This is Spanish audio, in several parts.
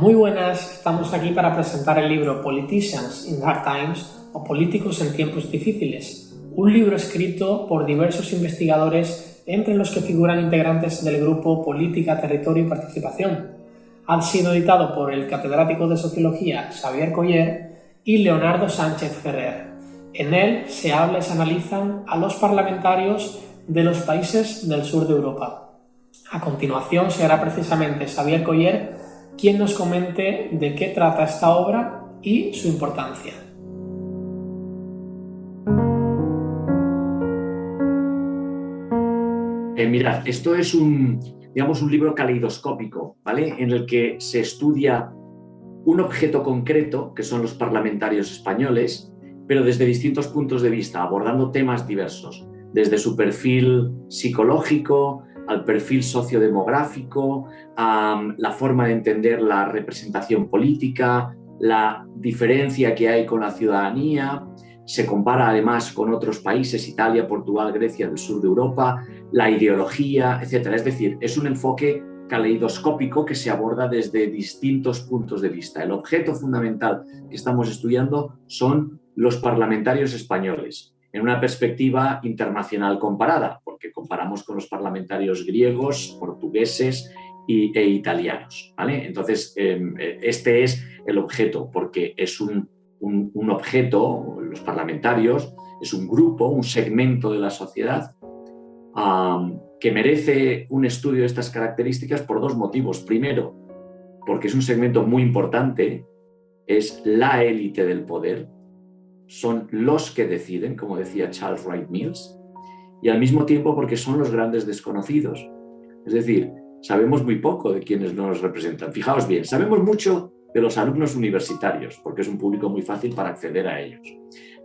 Muy buenas, estamos aquí para presentar el libro Politicians in Hard Times o Políticos en tiempos difíciles, un libro escrito por diversos investigadores entre los que figuran integrantes del grupo Política, Territorio y Participación. Ha sido editado por el catedrático de Sociología Xavier Coller y Leonardo Sánchez Ferrer. En él se habla y se analizan a los parlamentarios de los países del sur de Europa. A continuación será precisamente Xavier Coller quien nos comente de qué trata esta obra y su importancia. Mirad, esto es un libro caleidoscópico, ¿vale? En el que se estudia un objeto concreto, que son los parlamentarios españoles, pero desde distintos puntos de vista, abordando temas diversos, desde su perfil psicológico, al perfil sociodemográfico, a la forma de entender la representación política, la diferencia que hay con la ciudadanía. Se compara además con otros países, Italia, Portugal, Grecia, del sur de Europa, la ideología, etc. Es decir, es un enfoque caleidoscópico que se aborda desde distintos puntos de vista. El objeto fundamental que estamos estudiando son los parlamentarios españoles, en una perspectiva internacional comparada, porque comparamos con los parlamentarios griegos, portugueses e italianos, ¿vale? Entonces, este es el objeto, porque es un objeto, los parlamentarios, es un grupo, un segmento de la sociedad que merece un estudio de estas características por dos motivos. Primero, porque es un segmento muy importante, es la élite del poder, son los que deciden, como decía Charles Wright Mills, y al mismo tiempo porque son los grandes desconocidos. Es decir, sabemos muy poco de quienes nos representan. Fijaos bien, sabemos mucho de los alumnos universitarios, porque es un público muy fácil para acceder a ellos,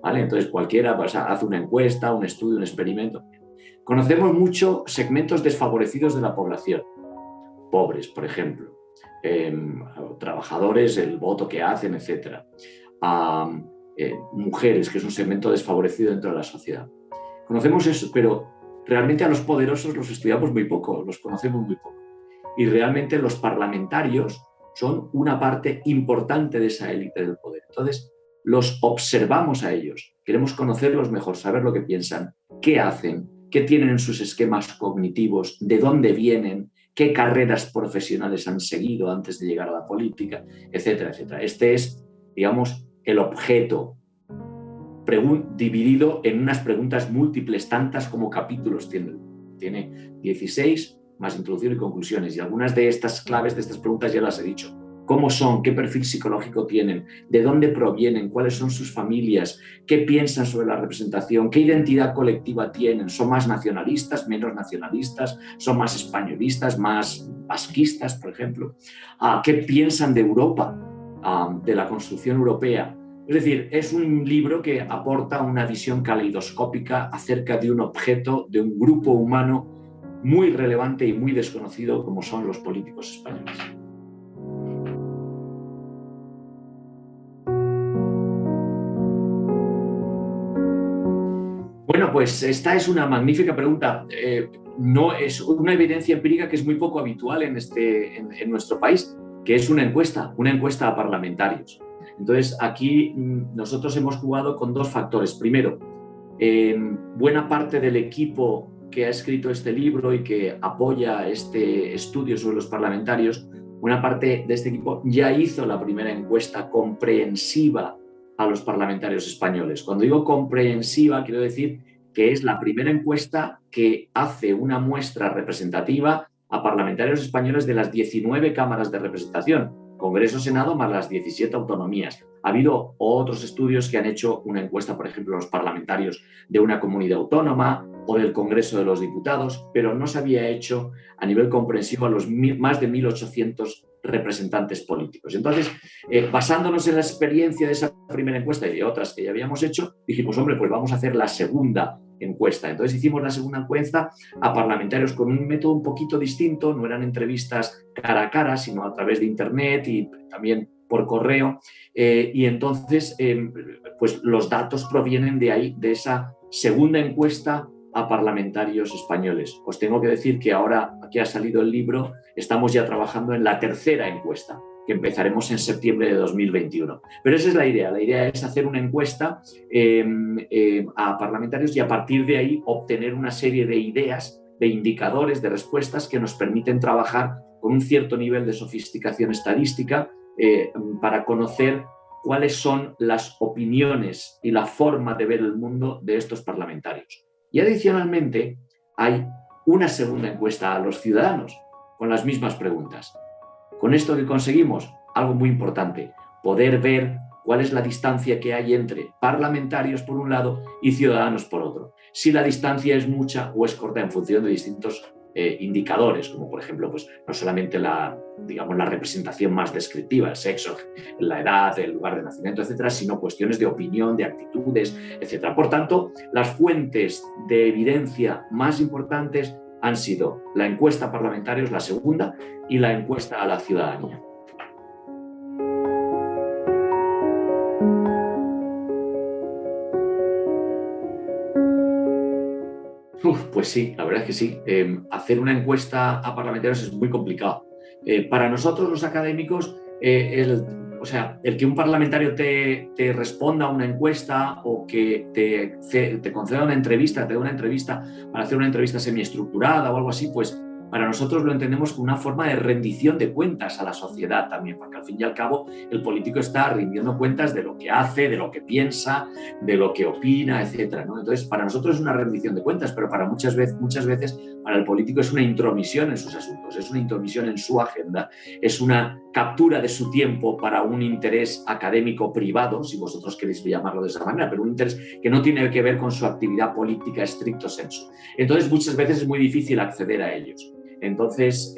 ¿vale? Entonces cualquiera hace una encuesta, un estudio, un experimento. Conocemos mucho segmentos desfavorecidos de la población, pobres, por ejemplo, trabajadores, el voto que hacen, etc. Mujeres, que es un segmento desfavorecido dentro de la sociedad. Conocemos eso, pero realmente a los poderosos los estudiamos muy poco, los conocemos muy poco. Y realmente los parlamentarios son una parte importante de esa élite del poder. Entonces, los observamos a ellos, queremos conocerlos mejor, saber lo que piensan, qué hacen, qué tienen en sus esquemas cognitivos, de dónde vienen, qué carreras profesionales han seguido antes de llegar a la política, etcétera, etcétera. Este es, digamos, el objeto dividido en unas preguntas múltiples, tantas como capítulos tiene. Tiene 16 más introducción y conclusiones, y algunas de estas claves de estas preguntas ya las he dicho. ¿Cómo son? ¿Qué perfil psicológico tienen? ¿De dónde provienen? ¿Cuáles son sus familias? ¿Qué piensan sobre la representación? ¿Qué identidad colectiva tienen? ¿Son más nacionalistas, menos nacionalistas? ¿Son más españolistas, más vasquistas, por ejemplo? ¿Qué piensan de Europa, de la construcción europea? Es decir, es un libro que aporta una visión caleidoscópica acerca de un objeto, de un grupo humano muy relevante y muy desconocido como son los políticos españoles. Bueno, pues esta es una magnífica pregunta. No es una evidencia empírica que es muy poco habitual en nuestro país, que es una encuesta a parlamentarios. Entonces, aquí nosotros hemos jugado con dos factores. Primero, buena parte del equipo que ha escrito este libro y que apoya este estudio sobre los parlamentarios, buena parte de este equipo ya hizo la primera encuesta comprensiva a los parlamentarios españoles. Cuando digo comprensiva, quiero decir que es la primera encuesta que hace una muestra representativa a parlamentarios españoles de las 19 cámaras de representación, Congreso, Senado, más las 17 autonomías. Ha habido otros estudios que han hecho una encuesta, por ejemplo, a los parlamentarios de una comunidad autónoma o del Congreso de los Diputados, pero no se había hecho a nivel comprensivo a los más de 1.800 representantes políticos. Entonces, basándonos en la experiencia de esa primera encuesta y de otras que ya habíamos hecho, dijimos, hombre, pues vamos a hacer la segunda encuesta. Entonces hicimos la segunda encuesta a parlamentarios con un método un poquito distinto, no eran entrevistas cara a cara, sino a través de internet y también por correo, y entonces pues los datos provienen de ahí, de esa segunda encuesta a parlamentarios españoles. Os tengo que decir que ahora que ha salido el libro estamos ya trabajando en la tercera encuesta, que empezaremos en septiembre de 2021. Pero esa es la idea. La idea es hacer una encuesta a parlamentarios y a partir de ahí obtener una serie de ideas, de indicadores, de respuestas que nos permiten trabajar con un cierto nivel de sofisticación estadística para conocer cuáles son las opiniones y la forma de ver el mundo de estos parlamentarios. Y adicionalmente hay una segunda encuesta a los ciudadanos con las mismas preguntas. Con esto que conseguimos, algo muy importante, poder ver cuál es la distancia que hay entre parlamentarios por un lado y ciudadanos por otro. Si la distancia es mucha o es corta en función de distintos indicadores, como por ejemplo, pues, no solamente la representación más descriptiva, el sexo, la edad, el lugar de nacimiento, etcétera, sino cuestiones de opinión, de actitudes, etcétera. Por tanto, las fuentes de evidencia más importantes han sido la encuesta a parlamentarios, la segunda, y la encuesta a la ciudadanía. Pues sí, la verdad es que sí. Hacer una encuesta a parlamentarios es muy complicado. Para nosotros los académicos, el que un parlamentario te responda a una encuesta o que te conceda una entrevista, te dé una entrevista para hacer una entrevista semiestructurada o algo así, pues para nosotros lo entendemos como una forma de rendición de cuentas a la sociedad también, porque al fin y al cabo el político está rindiendo cuentas de lo que hace, de lo que piensa, de lo que opina, etcétera, ¿no? Entonces, para nosotros es una rendición de cuentas, pero para muchas veces para el político es una intromisión en sus asuntos, es una intromisión en su agenda, es una captura de su tiempo para un interés académico privado, si vosotros queréis llamarlo de esa manera, pero un interés que no tiene que ver con su actividad política estricto sensu. Entonces, muchas veces es muy difícil acceder a ellos. Entonces,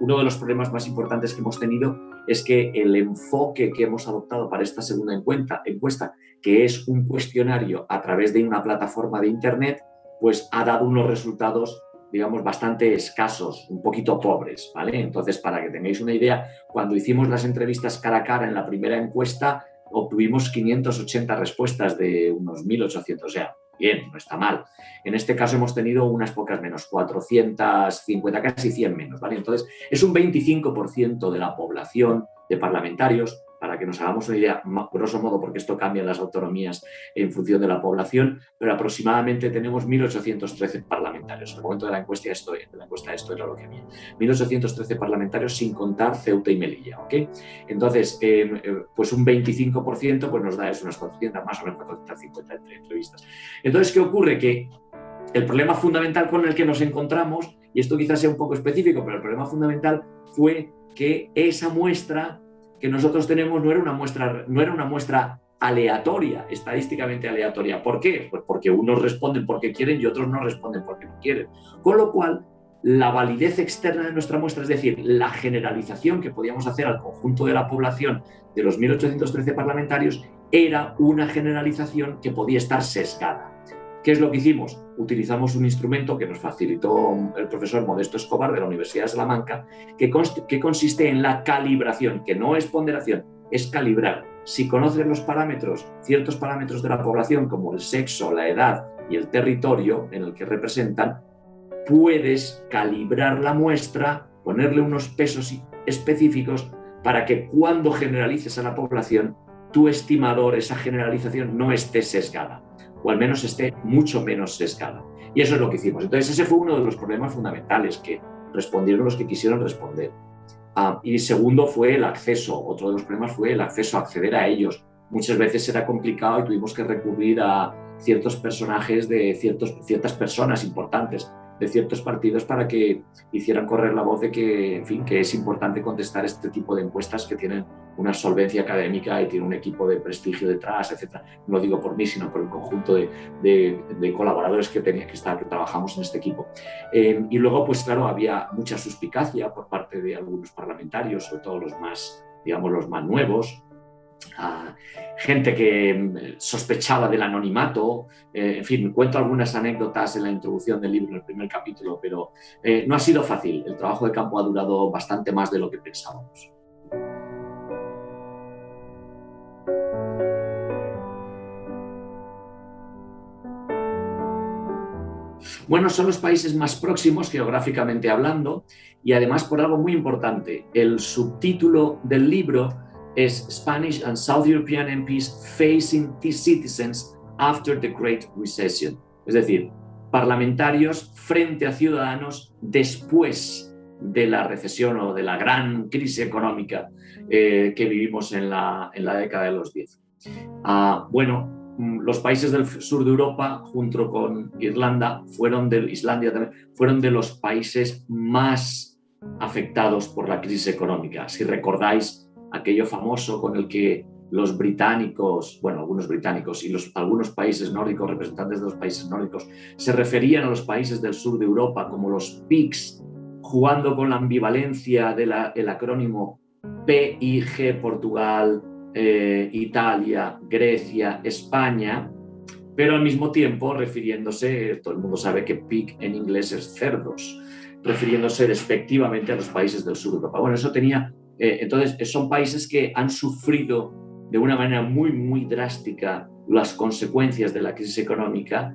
uno de los problemas más importantes que hemos tenido es que el enfoque que hemos adoptado para esta segunda encuesta, que es un cuestionario a través de una plataforma de Internet, pues ha dado unos resultados, digamos, bastante escasos, un poquito pobres, ¿vale? Entonces, para que tengáis una idea, cuando hicimos las entrevistas cara a cara en la primera encuesta, obtuvimos 580 respuestas de unos 1.800, o sea, bien, no está mal. En este caso hemos tenido unas pocas menos, 450, casi 100 menos, ¿vale? Entonces, es un 25% de la población de parlamentarios, para que nos hagamos una idea, grosso modo, porque esto cambia en las autonomías en función de la población, pero aproximadamente tenemos 1.813 parlamentarios. En el momento de la encuesta esto era lo que había. 1.813 parlamentarios sin contar Ceuta y Melilla, ¿ok? Entonces, pues un 25% pues nos da eso, unas 400, más o menos 450 entrevistas. Entonces, ¿qué ocurre? Que el problema fundamental con el que nos encontramos, y esto quizás sea un poco específico, pero el problema fundamental fue que esa muestra que nosotros tenemos no era una muestra aleatoria, estadísticamente aleatoria. ¿Por qué? Pues porque unos responden porque quieren y otros no responden porque no quieren. Con lo cual, la validez externa de nuestra muestra, es decir, la generalización que podíamos hacer al conjunto de la población de los 1.813 parlamentarios, era una generalización que podía estar sesgada. ¿Qué es lo que hicimos? Utilizamos un instrumento que nos facilitó el profesor Modesto Escobar de la Universidad de Salamanca, que consiste en la calibración, que no es ponderación, es calibrar. Si conoces los parámetros, ciertos parámetros de la población, como el sexo, la edad y el territorio en el que representan, puedes calibrar la muestra, ponerle unos pesos específicos para que cuando generalices a la población, tu estimador, esa generalización, no esté sesgada, o al menos esté mucho menos sesgada. Y eso es lo que hicimos. Entonces, ese fue uno de los problemas fundamentales, que respondieron los que quisieron responder. Y segundo fue el acceso. Otro de los problemas fue el acceso, acceder a ellos. Muchas veces era complicado y tuvimos que recurrir a ciertos personajes de ciertas personas importantes de ciertos partidos para que hicieran correr la voz de que, en fin, que es importante contestar este tipo de encuestas que tienen una solvencia académica y tienen un equipo de prestigio detrás, etcétera. No lo digo por mí, sino por el conjunto de colaboradores que trabajamos en este equipo. Y luego, pues claro, había mucha suspicacia por parte de algunos parlamentarios, sobre todo los más, digamos, los más nuevos, gente que sospechaba del anonimato. En fin, cuento algunas anécdotas en la introducción del libro, en el primer capítulo, pero no ha sido fácil. El trabajo de campo ha durado bastante más de lo que pensábamos. Bueno, son los países más próximos geográficamente hablando y además por algo muy importante. El subtítulo del libro es Spanish and South European MPs Facing the Citizens After the Great Recession. Es decir, parlamentarios frente a ciudadanos después de la recesión o de la gran crisis económica que vivimos en la década de los 10. Bueno, los países del sur de Europa, junto con Islandia también, fueron de los países más afectados por la crisis económica. Si recordáis aquello famoso con el que los británicos, bueno, algunos británicos y algunos países nórdicos, representantes de los países nórdicos, se referían a los países del sur de Europa como los PIGS, jugando con la ambivalencia del acrónimo PIG, Portugal, Italia, Grecia, España, pero al mismo tiempo refiriéndose, todo el mundo sabe que pig en inglés es cerdos, refiriéndose despectivamente a los países del sur de Europa. Bueno, eso tenía, entonces son países que han sufrido de una manera muy, muy drástica las consecuencias de la crisis económica.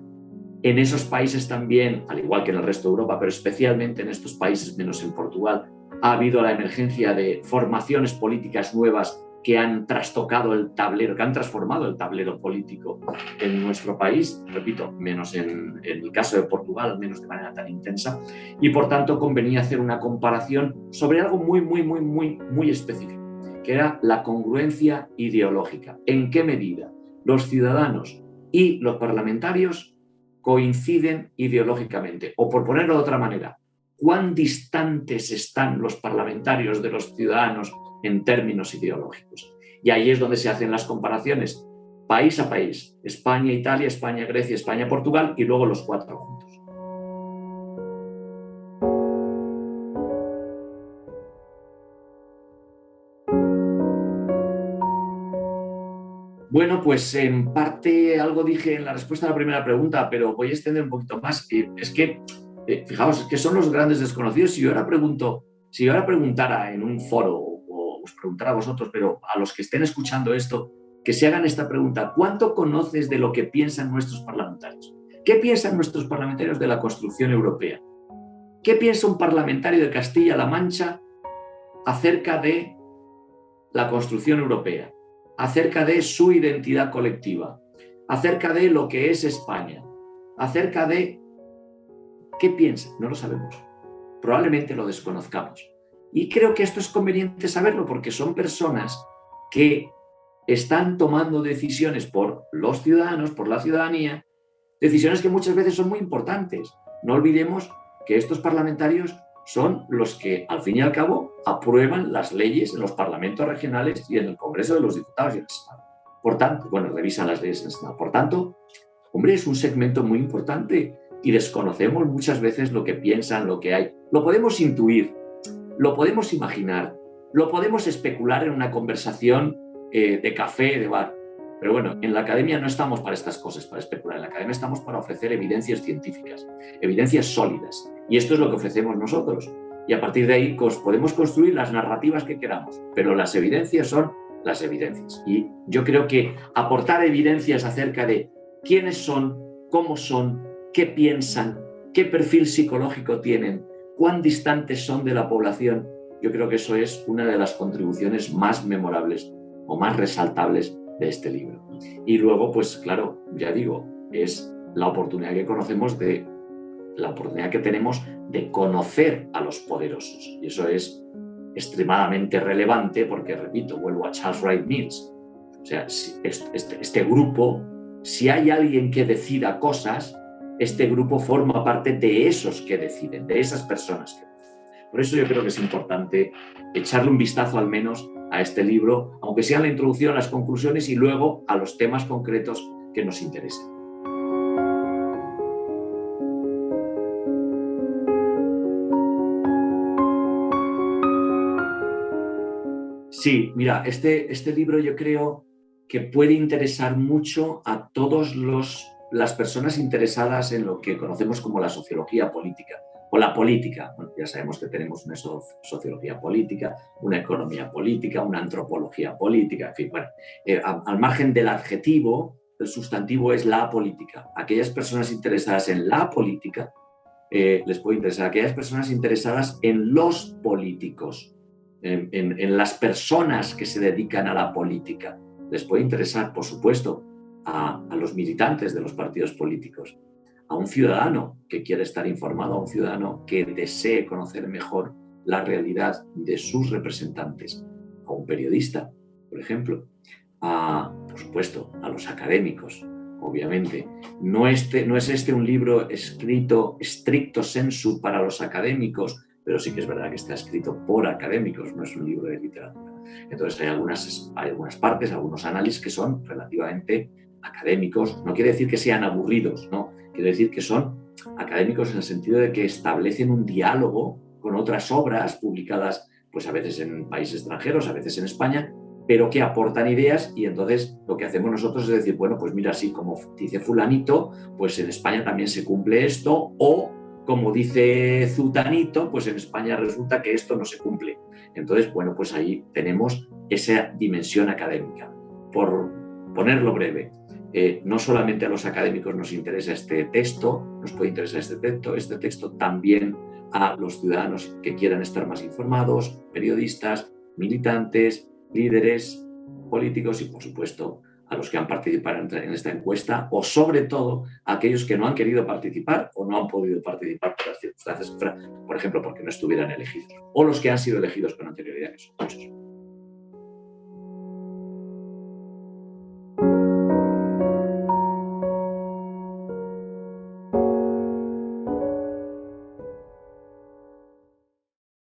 En esos países también, al igual que en el resto de Europa, pero especialmente en estos países, menos en Portugal, ha habido la emergencia de formaciones políticas nuevas que han trastocado el tablero, que han transformado el tablero político en nuestro país, repito, menos en el caso de Portugal, menos de manera tan intensa, y por tanto convenía hacer una comparación sobre algo muy, muy, muy, muy, muy específico, que era la congruencia ideológica. ¿En qué medida los ciudadanos y los parlamentarios coinciden ideológicamente? O por ponerlo de otra manera, ¿cuán distantes están los parlamentarios de los ciudadanos en términos ideológicos? Y ahí es donde se hacen las comparaciones país a país, España, Italia, España, Grecia, España, Portugal y luego los cuatro juntos. Bueno, pues en parte algo dije en la respuesta a la primera pregunta, pero voy a extender un poquito más. Es que, fijaos, es que son los grandes desconocidos. Si yo ahora preguntara en un foro o os preguntara a vosotros, pero a los que estén escuchando esto, que se hagan esta pregunta: ¿cuánto conoces de lo que piensan nuestros parlamentarios? ¿Qué piensan nuestros parlamentarios de la construcción europea? ¿Qué piensa un parlamentario de Castilla-La Mancha acerca de la construcción europea, acerca de su identidad colectiva, acerca de lo que es España, acerca de qué piensa? No lo sabemos. Probablemente lo desconozcamos. Y creo que esto es conveniente saberlo porque son personas que están tomando decisiones por los ciudadanos, por la ciudadanía, decisiones que muchas veces son muy importantes. No olvidemos que estos parlamentarios son los que, al fin y al cabo, aprueban las leyes en los parlamentos regionales y en el Congreso de los Diputados y en el Senado. Por tanto, revisan las leyes en el Senado. Por tanto, hombre, es un segmento muy importante y desconocemos muchas veces lo que piensan, lo que hay. Lo podemos intuir, lo podemos imaginar, lo podemos especular en una conversación de café, de bar. Pero bueno, en la academia no estamos para estas cosas, para especular. En la academia estamos para ofrecer evidencias científicas, evidencias sólidas. Y esto es lo que ofrecemos nosotros. Y a partir de ahí podemos construir las narrativas que queramos, pero las evidencias son las evidencias. Y yo creo que aportar evidencias acerca de quiénes son, cómo son, qué piensan, qué perfil psicológico tienen, cuán distantes son de la población, yo creo que eso es una de las contribuciones más memorables o más resaltables de este libro. Y luego, pues claro, ya digo, es la oportunidad que tenemos de conocer a los poderosos. Y eso es extremadamente relevante porque, repito, vuelvo a Charles Wright Mills. O sea, este grupo, si hay alguien que decida cosas, este grupo forma parte de esos que deciden, de esas personas que deciden. Por eso yo creo que es importante echarle un vistazo al menos a este libro, aunque sea la introducción, las conclusiones y luego a los temas concretos que nos interesen. Sí, mira, este libro yo creo que puede interesar mucho a todas las personas interesadas en lo que conocemos como la sociología política o la política. Bueno, ya sabemos que tenemos una sociología política, una economía política, una antropología política, en fin, bueno, al margen del adjetivo, el sustantivo es la política. Aquellas personas interesadas en la política les puede interesar. Aquellas personas interesadas en los políticos, en las personas que se dedican a la política, les puede interesar, por supuesto, a los militantes de los partidos políticos, a un ciudadano que quiere estar informado, a un ciudadano que desee conocer mejor la realidad de sus representantes, a un periodista, por ejemplo, por supuesto, a los académicos, obviamente. No es este un libro escrito stricto sensu para los académicos, pero sí que es verdad que está escrito por académicos, no es un libro de literatura. Entonces hay algunas partes, algunos análisis que son relativamente académicos. No quiere decir que sean aburridos, no. Quiere decir que son académicos en el sentido de que establecen un diálogo con otras obras publicadas, pues a veces en países extranjeros, a veces en España, pero que aportan ideas, y entonces lo que hacemos nosotros es decir, bueno, pues mira, sí, como dice fulanito, pues en España también se cumple esto, o como dice zutanito, pues en España resulta que esto no se cumple. Entonces, bueno, pues ahí tenemos esa dimensión académica. Por ponerlo breve, no solamente a los académicos nos interesa este texto, nos puede interesar este texto también a los ciudadanos que quieran estar más informados, periodistas, militantes, líderes políticos y, por supuesto, a los que han participado en esta encuesta, o sobre todo a aquellos que no han querido participar o no han podido participar por las circunstancias, por ejemplo, porque no estuvieran elegidos, o los que han sido elegidos con anterioridad, que son muchos.